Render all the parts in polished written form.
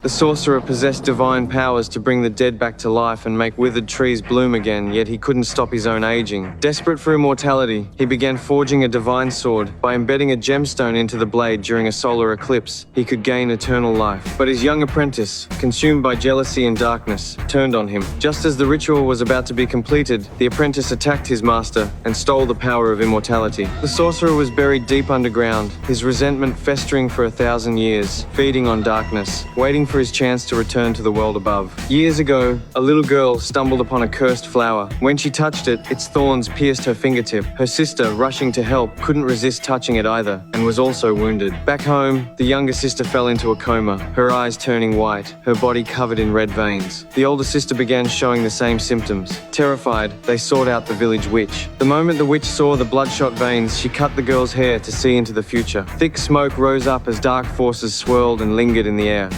The sorcerer possessed divine powers to bring the dead back to life and make withered trees bloom again, yet he couldn't stop his own aging. Desperate for immortality, he began forging a divine sword. By embedding a gemstone into the blade during a solar eclipse, he could gain eternal life. But his young apprentice, consumed by jealousy and darkness, turned on him. Just as the ritual was about to be completed, the apprentice attacked his master and stole the power of immortality. The sorcerer was buried deep underground, his resentment festering for 1,000 years, feeding on darkness, waiting for his chance to return to the world above. Years ago, a little girl stumbled upon a cursed flower. When she touched it, its thorns pierced her fingertip. Her sister, rushing to help, couldn't resist touching it either, and was also wounded. Back home, the younger sister fell into a coma, her eyes turning white, her body covered in red veins. The older sister began showing the same symptoms. Terrified, they sought out the village witch. The moment the witch saw the bloodshot veins, she cut the girl's hair to see into the future. Thick smoke rose up as dark forces swirled and lingered in the air.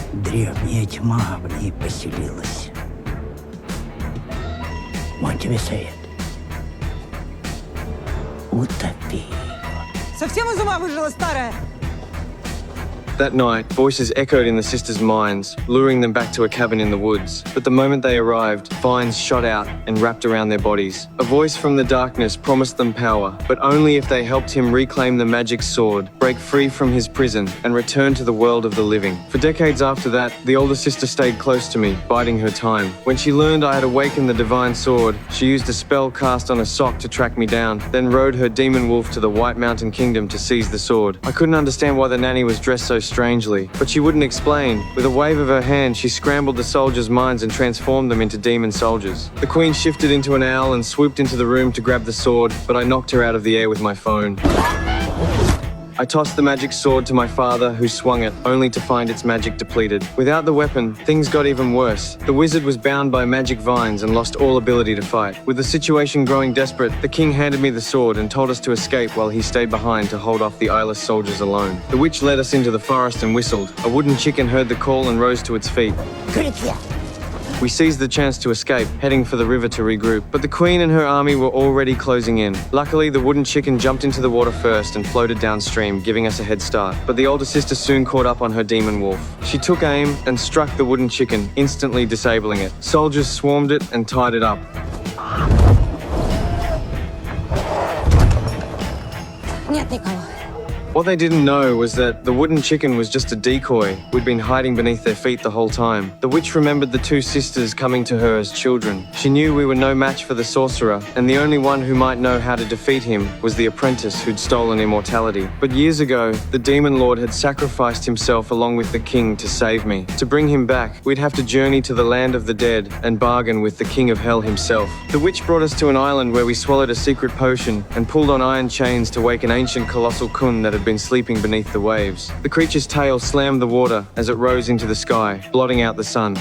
Древняя тьма в ней поселилась. Мой тебе совет. Утопи. Совсем из ума выжила старая? That night, voices echoed in the sisters' minds, luring them back to a cabin in the woods. But the moment they arrived, vines shot out and wrapped around their bodies. A voice from the darkness promised them power, but only if they helped him reclaim the magic sword, break free from his prison, and return to the world of the living. For decades after that, the older sister stayed close to me, biding her time. When she learned I had awakened the divine sword, she used a spell cast on a sock to track me down, then rode her demon wolf to the White Mountain Kingdom to seize the sword. I couldn't understand why the nanny was dressed so strangely, but she wouldn't explain. With a wave of her hand, she scrambled the soldiers' minds and transformed them into demon soldiers. The queen shifted into an owl and swooped into the room to grab the sword, but I knocked her out of the air with my phone. I tossed the magic sword to my father, who swung it, only to find its magic depleted. Without the weapon, things got even worse. The wizard was bound by magic vines and lost all ability to fight. With the situation growing desperate, the king handed me the sword and told us to escape while he stayed behind to hold off the eyeless soldiers alone. The witch led us into the forest and whistled. A wooden chicken heard the call and rose to its feet. We seized the chance to escape, heading for the river to regroup, but the queen and her army were already closing in. Luckily, the wooden chicken jumped into the water first and floated downstream, giving us a head start. But the older sister soon caught up on her demon wolf. She took aim and struck the wooden chicken, instantly disabling it. Soldiers swarmed it and tied it up. Нет никого. What they didn't know was that the wooden chicken was just a decoy. We'd been hiding beneath their feet the whole time. The witch remembered the two sisters coming to her as children. She knew we were no match for the sorcerer, and the only one who might know how to defeat him was the apprentice who'd stolen immortality. But years ago, the demon lord had sacrificed himself along with the king to save me. To bring him back, we'd have to journey to the land of the dead and bargain with the king of hell himself. The witch brought us to an island where we swallowed a secret potion and pulled on iron chains to wake an ancient colossal kun that had been sleeping beneath the waves. The creature's tail slammed the water as it rose into the sky, blotting out the sun.